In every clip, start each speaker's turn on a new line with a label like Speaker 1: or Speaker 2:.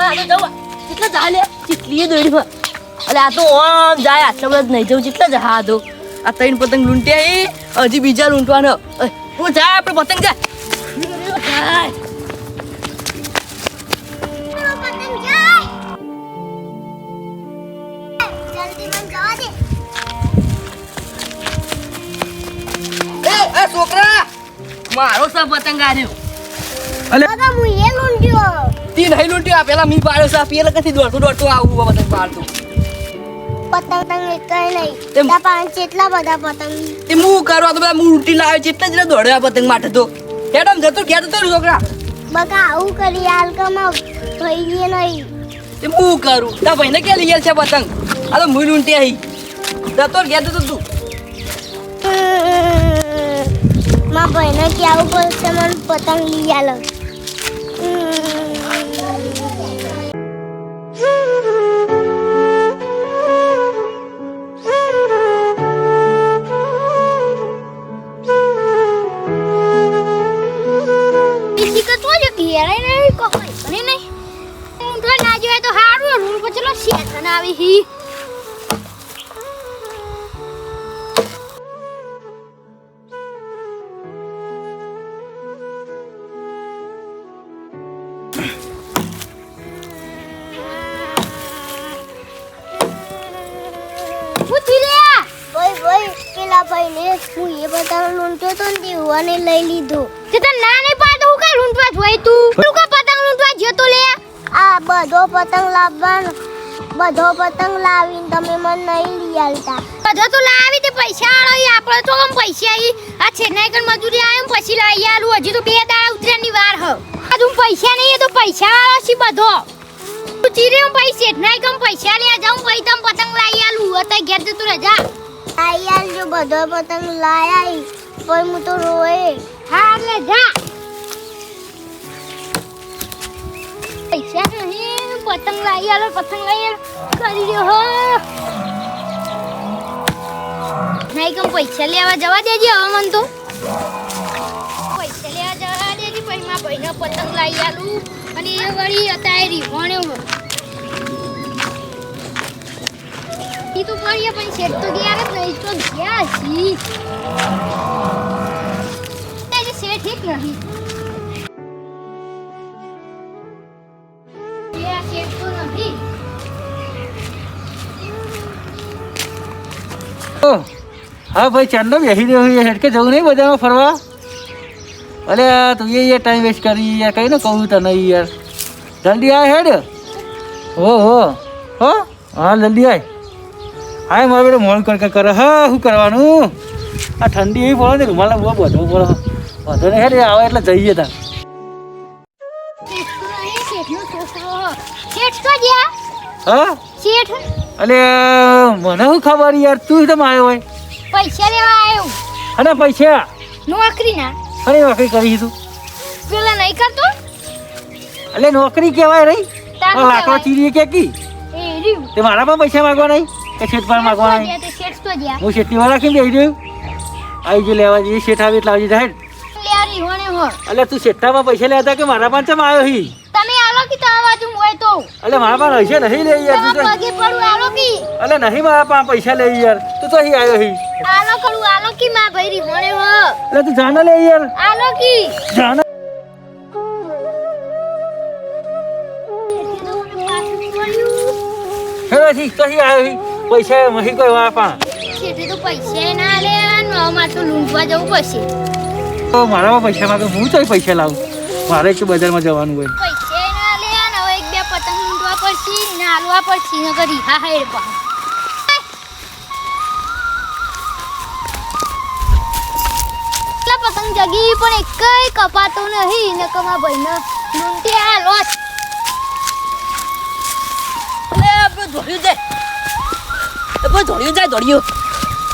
Speaker 1: આ તો જવા કેટલા જાય ચીટલી દોડી અરે આ તો ઓમ જાય આટલા બધા નહીં જવું કેટલા જા આ તો આ ત્રણ પતંગ લૂંટ્યા હજી બીજા લૂંટવાનો હું જા આપણે પતંગ જા છોકરા મારો સા પતંગ આવ્યો અલે
Speaker 2: દાદા હું એ લૂંટ્યો
Speaker 1: તી નહીં લૂંટ્યો પેલા મી પાડ્યો સા પેલા કથી દોડતું આવું પતંગ પાડતું
Speaker 2: પતંગ કઈ નહીં તા પાંચ કેટલા બધા પતંગ
Speaker 1: તે હું કરવા તો બધા હું લૂંટી લાવ્યો છે એટલે જ દોડ્યા પતંગ માટે તો હેડમ જતો ગયા તો છોકરા
Speaker 2: બકા આવું કરી હાલ કમા થઈ ગયે નહીં
Speaker 1: તે હું કરું તા ભાઈને કે લઈ છે પતંગ આ તો હું લૂંટી આવી જતો ગયા તો તું
Speaker 2: માં ભાઈને કે આવું પડશે મને પતંગ લઈ આલો લઈ લીધું તે તો ના નહીં પાડતો હું કા લૂંટવા જોઈ તું કા પતંગ લૂંટવા જતો લે આ બધો પતંગ લાવીને તમે મને નહીં લઈ આલતા બધો તો લાવી તે પૈસા આલો આપણે તો કમ પૈસા આવી આ છેનાઈ કન મજૂરી આયમ પછી લઈ આલું હજી તો 2 દાડા ઉતર્યાની વાર હ આ તું પૈસા નહીં એ તો પૈસા આલો છી બધો તું ચીરે હું પૈસા છેનાઈ કમ પૈસા લે જાઉં પછી તમ પતંગ લઈ આલું અત્યારે ઘેર જતો રજા લઈ આલજો બધો પતંગ લઈ આવી पर मु तो रोए हां ले जा पैसा नहीं पतंग लाई आलो पतंग लाई કરી રહ્યો હો નહીં કમ પૈસા લેવા જવા દેજે હવે મન તો પૈસા લેવા જવા દેજે પછી માં ભાઈને પતંગ લાઈ આલું અને એ વળી અત્યારે રીવણ્યો ઈ તો પડીએ પણ શેઠ તો ગયા જ નહીં તો ગયા છી ठीक नहीं ये शेप तो नहीं
Speaker 3: हाँ भाई चंदो यही रही हेड के जाऊँ नहीं बाजार में फरवा अरे तू ये टाइम वेस्ट करी यार कहीं ना कहूँ तो नहीं यार जल्दी आए हेड हो हाँ जल्दी आए आए मारे बेटे मोल करके कर हाँ હું કરવાનું આ ઠંડી એવી પડે ને રૂમાલ બહુ બધું પડે વધુ ને હેડ આવે એટલે જઈએ તા હા
Speaker 2: શેઠ
Speaker 3: અલે મને શું ખબર યાર તું કેમ આવ્યો હોય
Speaker 2: પૈસા લેવા આવ્યો
Speaker 3: અને પૈસા
Speaker 2: નોકરી ના
Speaker 3: અરે નોકરી કરી તું
Speaker 2: પેલા નહીં કરતો
Speaker 3: અલે નોકરી કહેવાય રહી લાકડા ચીરીએ કે કી તે મારા પણ પૈસા માંગવા નહીં કે શેઠ પર માંગવા નહીં હું શેઠની વાળા કેમ બેસી રહ્યું આવી જો લેવા જઈએ શેઠ આવી એટલે આવી જાય અલે તું શેઠામાં પૈસા લેતા કે મારા પાસે ચમ આવ્યો હી
Speaker 2: તમે આલો કે તમારા બાજુ હોય તો
Speaker 3: અલે મારા પાસે પૈસા નહીં લે યાર તું
Speaker 2: પગે પડું આલો કે
Speaker 3: અલે નહીં મારા પાસે પૈસા લે યાર તું તો અહીં આવ્યો હી
Speaker 2: આલો કરું આલો કે માં ભાઈ રીવણે હો
Speaker 3: અલે તું જાનો લે યાર
Speaker 2: આલો કે
Speaker 3: જાનો હેલો ઠીક તો અહીં આવ્યો હી પૈસા મહી કોઈ મારા પાસે
Speaker 2: શેઠે તો પૈસા ના લે અને માથું લૂંટવા જવું પડશે
Speaker 3: તો મારામાં પૈસા માંગે હું તો પૈસા લાવું મારે કે બજારમાં જવાનું હોય
Speaker 2: પૈસા ના લે અને હવે એક બે પતંગ લૂંટવા પડશે ને હાલવા પડશે ન કરી હા હા પા પતંગ જગી પણ એકય કપાતો નહીં ને કમા ભાઈને લૂંટી આ લોસ
Speaker 1: દોડ્યું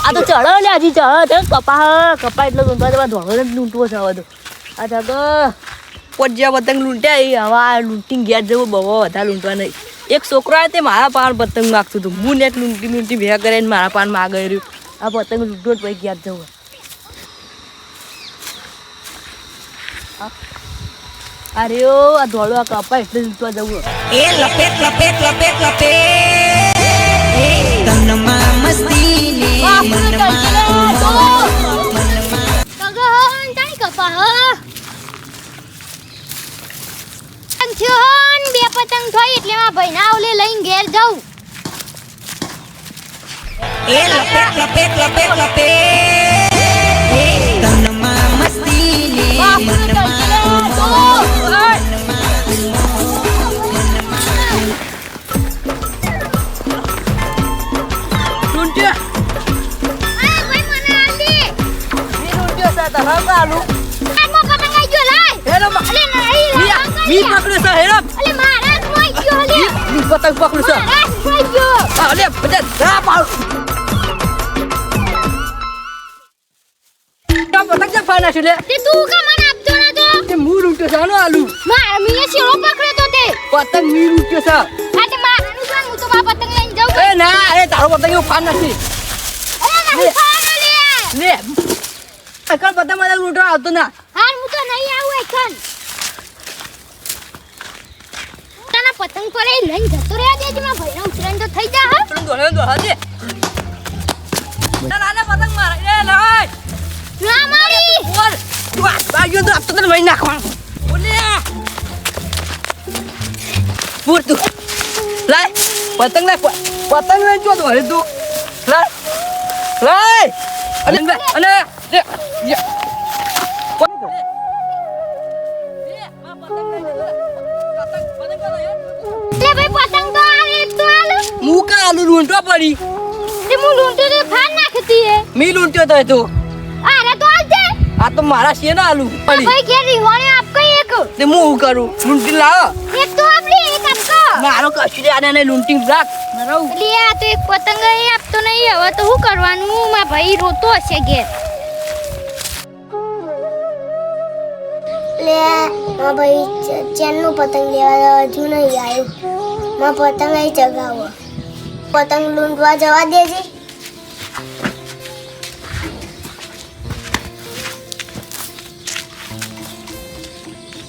Speaker 1: આ તો ચડો લે હજી ચડો કપા એટલે લૂંટવા દોડો લૂંટવો છે હવે તો આ તો પોજ્યા પતંગ લૂંટ્યા હવા લૂંટીને ઘેર જવું બહુ વધારે લૂંટવા નહીં એક છોકરો આવે તે મારા પાન પતંગ માગતું હતું હું નેટ લૂંટી ભેગા કરીને મારા પાન માગે રહ્યું આ પતંગ લૂંટો જ પછી ઘેર જવું અરે ઓ આ ધોળો આ કપા એટલે લૂંટવા જવું
Speaker 4: એ લપેટ લપેટ લપેટ લપેટ તનમાં મસ્તી ને મનમાં
Speaker 2: કગન તાણી કપા હ અંજન બે પતંગ થઈ એટલે માં ભાઈના ઓલે લઈને ઘેર જાઉં
Speaker 4: એ લપેટ લપેટ લપેટ લપેટ તનમાં મસ્તી ને
Speaker 1: લૂંટ્યો
Speaker 2: અરે ભાઈ મને આલી
Speaker 1: મી લૂંટ્યો છે તારા કાલુ
Speaker 2: આ મો પતંગ આઈ ગયો લાય
Speaker 1: હેરો
Speaker 2: અલે નહીં
Speaker 1: મી પકડ્યો છે હેરો
Speaker 2: અલે મારા મોઈ ગયો લે
Speaker 1: મી પતંગ પકડ્યો છે
Speaker 2: મારા મોઈ ગયો
Speaker 1: અલે બધા જા પાડ પતંગ જા ફાના છે લે
Speaker 2: તે તું કા મને આપતો ન તો
Speaker 1: તે મૂ લૂંટ્યો છે આનો આલુ
Speaker 2: મારા મીએ શેરો પકડ્યો તો તે
Speaker 1: પતંગ મી લૂંટ્યો છે
Speaker 2: આ તે મારાનું કામ હું તો બા પતંગ લઈને જાઉં
Speaker 1: એ ના એ તારો પતંગ એવું ફાન નથી
Speaker 2: અરે નહીં ખાવાનો લે
Speaker 1: લે અકલ પતંગ મને લૂંટવા આવતો ના
Speaker 2: હાર હું તો નહીં આવું એકન તાના પતંગ પર એ લઈને જતો રહ્યા દેજે માં ભાઈના ઉતરાણ તો થઈ જા હા
Speaker 1: પતંગ દોડે દોડે ના ના પતંગ મારે એ લઈ
Speaker 2: ના મારી
Speaker 1: બોલ તું આ બાજુ તો આપતો તને વઈ નાખવાનું બોલે પૂર તું લાય પતંગ લાય પતંગ લઈ જો તો હરે તું લાય લાય અને અને લે યા કોણ લે માં પતંગ લઈ પતંગ લઈ
Speaker 2: લે ભાઈ પતંગ તો આ એક તો આલ
Speaker 1: મુકા આલુ લૂંટવા પડી
Speaker 2: તે હું લૂંટો તો ફાન નાખતી હે
Speaker 1: મી લૂંટ્યો તો તું
Speaker 2: અરે તો આલ દે
Speaker 1: આ તો મારા છે ને આલુ પડી
Speaker 2: ભાઈ ઘેર રીવાણે આપ કઈ એક
Speaker 1: તે હું શું કરું લૂંટી લાવો
Speaker 2: એક તો આપલી એક આપકો
Speaker 1: મારો કશું આને ને લૂંટી રાખ નરવ
Speaker 2: લે આ તો એક પતંગ એ આપતો નહીં હવે તો શું કરવાનું માં ભાઈ રોતો હશે ઘેર
Speaker 5: લે માં ભાઈ ચેનનું પતંગ લેવા હજુ નહીં આવ્યું માં પતંગ અહીં ચગાવો પતંગ લૂંટવા જવા દેજે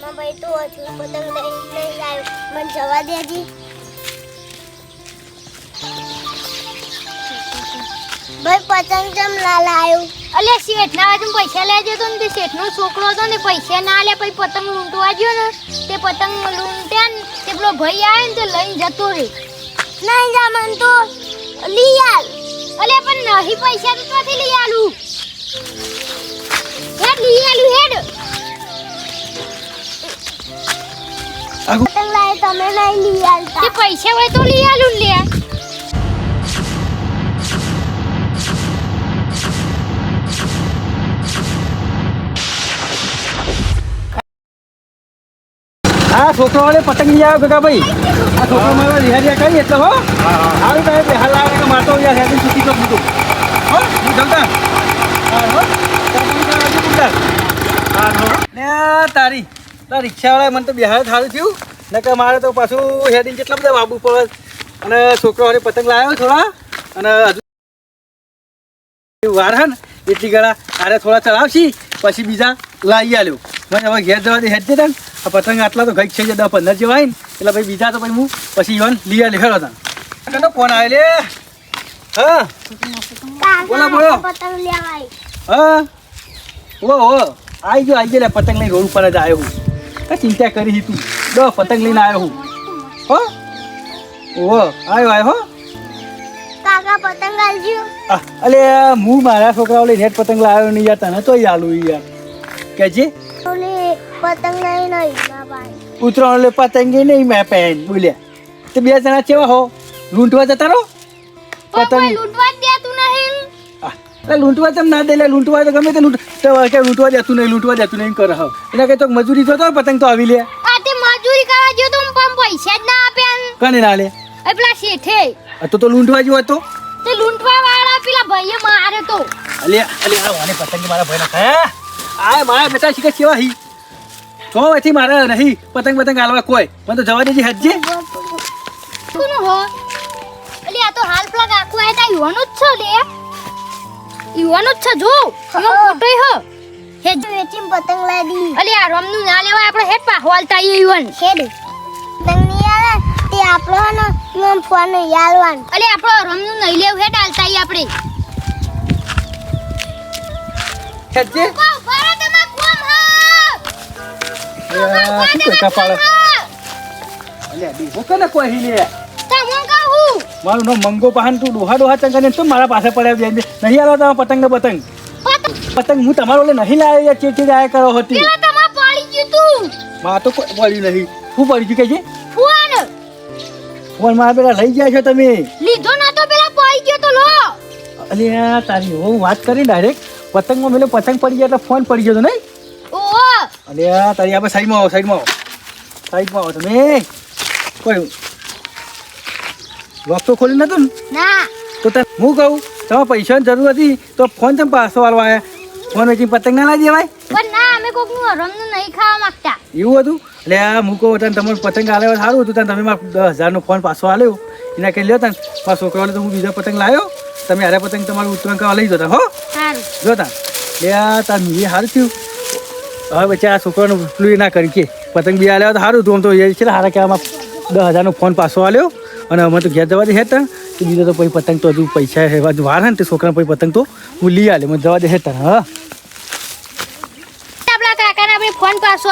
Speaker 5: માં ભાઈ તું હજુ પતંગ નહીં આવ્યો મને જવા દેજે ભાઈ પતંગ જમ લાલ આવ્યું
Speaker 2: અલે શેઠ ના બાજુ પૈસા લેજે તો ને તે શેઠનો છોકરો હતો ને પૈસા ના લે પછી પતંગ લૂંટવા ગયો ને તે પતંગ લૂંટ્યા ને તે પેલો ભાઈ આવે ને તે લઈને જતો રે
Speaker 5: નહીં જા મન તો લઈ આલ
Speaker 2: અલે પણ નહીં પૈસા તો ક્યાંથી લઈ આલું હેડ લઈ આલું હેડ
Speaker 5: પતંગ લાય તમે નહીં લઈ
Speaker 2: તે
Speaker 5: આલતા
Speaker 2: પૈસા હોય તો લઈ આલું લે
Speaker 3: આ છોકરાઓને પતંગ લઈ આવ્યો કાકા ભાઈ આ છોકરો મારા રિહારિયા કરી એટલે હો સારું કહે બિહાર લાવે કે મારતો યાર હેડી છૂટી તો મૂકું હો હું જમતા હા હો ને તારી રિક્ષાવાળાએ મને તો બિહાર સારું થયું નકર મારે તો પાછું હેડીને કેટલા બધા વાબુ પડે અને છોકરાઓને પતંગ લાવ્યો થોડા અને હજુ વાર હે ને એટલી ગળા આરે થોડા ચલાવશી પછી બીજા લાવી આલ્યો મને હવે ઘેર જવા દે હેડ જતા આ પતંગ આટલા તો ગઈ છે 10-15 જેવા હોય ને એટલે ભાઈ બીજા તો પછી હું પછી યોન લઈ આલે હેડો હતા તો કોણ આવે લે હા બોલો બોલો
Speaker 5: પતંગ લેવાય
Speaker 3: હા ઓ આઈ ગયો લે પતંગ લઈને રોડ ઉપર જ આવ્યો હું કઈ ચિંતા કરી તું પતંગ લઈને આવ્યો હું હો આવ્યો હો
Speaker 5: કાકા પતંગ આલજો
Speaker 3: અલે હું મારા છોકરાઓ લઈને હેડ પતંગ લાવ્યો નહીં યાર તને તો આલું યાર કેજે
Speaker 5: ઓલે પતંગ નહીં ના ભાઈ
Speaker 3: ઉતરાણ લે પતંગ નહીં મેં પહેન બોલ્યા તે બે જણા કેવા હો લૂંટવા જતા રહો
Speaker 2: પતંગ લૂંટવા જ દેતું નહીં
Speaker 3: એટલે લૂંટવા તેમ ના દે લૂંટવા તો ગમે તે લૂંટવા દેતું નહીં કરે હો એટલે કે તો મજૂરી જોતો પતંગ તો આવી લે
Speaker 2: આ તે મજૂરી કરવા ગયો તો પણ પૈસા જ ના આપ્યા
Speaker 3: કને ના લે
Speaker 2: એ પેલા શેઠે
Speaker 3: તો લૂંટવા જેવો હતો
Speaker 2: તે લૂંટવા વાળા પેલા ભાઈએ મારે તો
Speaker 3: અલે આને પતંગ મારા ભાઈ ના આ મારા બેટા શીખે કેવા હી તો એથી મારે નહીં પતંગ હાલવા કોઈ મને તો જવા દેજે હજે
Speaker 2: કોનો હો અલી આ તો હાલ પ્લગ આખું આ તા યુવાનો જ છો લે યુવાનો જ છે જો યો ફોટો હો હે
Speaker 5: વેચીને પતંગ લાવી દી
Speaker 2: અલે આ રમનું ના લેવાય આપણે હેડ પાહવાલતા ઈવન
Speaker 5: હેડ પતંગ નહીં આવે તે આપણો ને ઈવન ફોન યાલવાન
Speaker 2: અલે આપણો રમનું નહીં લેવું હેડ આલતા ઈ આપણે
Speaker 3: ખેંચજે
Speaker 2: કો ફરા તમા કોમ
Speaker 3: શું પૈસા પાડે અલે દીવો કને કોઈ લે
Speaker 2: તમો કહું
Speaker 3: મારું નામ મંગો પાહન તું ડોહા ચંગને તું મારા પાસે પડ્યા જાય નહીં આલો તમે પતંગ ને પતંગ હું તમારો લે નહીં લાવ્યો યાર ચેચી આયા કરો હતી
Speaker 2: પેલા તમા પડી ગયું તું
Speaker 3: માં તો કોઈ પડ્યું નહીં શું પડી ગયું કે છે
Speaker 2: ફોન
Speaker 3: ફોન મારા પેલા લઈ ગયા છો તમે
Speaker 2: લીધો ના તો પેલા પડી ગયો તો લો
Speaker 3: અલે આ તારી હું વાત કરી ડાયરેક્ટ પતંગમાં મેલો પતંગ પડી ગયા એટલે ફોન પડી ગયો તો નહીં
Speaker 2: ઓહો
Speaker 3: અલે આ તારી આપણે સાઈડમાં આવો તમે કોઈ લોક તો ખોલી નતું ને
Speaker 2: ના
Speaker 3: તો તને હું કહું તમારે પૈસાની જરૂર હતી તો ફોન તમે પાછો વાળવા આવ્યા ફોન વેચી પતંગ ના લાવી દેવાય
Speaker 2: પણ ના અમે કોકનું રમનું નહીં ખાવા માંગતા
Speaker 3: એવું હતું એટલે આ હું કહું તને તમારું પતંગ આલ્યો સારું હતું તને તમે મારા 10,000નો ફોન પાછો આલ્યો એના કહી લ્યો તને મારા છોકરાઓને તો હું બીજા પતંગ લાવ્યો તમે હારે પતંગ તમારું ઉત્તરાયણ કરવા લઈ જતા હો
Speaker 2: સારું
Speaker 3: જોતા લે આ તાર એ સારું થયું હવે બચ્ચા આ છોકરાનું પેલું એ ના કરી કે પતંગ બી આલ્યો તો સારું હતું આમ તો એ છે હારા કે આમાં 10,000નો ફોન પાછો આલ્યો અને અમે તો ઘેર જવા દે હેતા તો બીજો તો પછી પતંગ તો હજુ પૈસા વાર હે ને તે છોકરાને પછી પતંગ તો હું લઈ આલે મને જવા દે હેતા હા
Speaker 2: આપણા કાકાને આપણે ફોન પાછો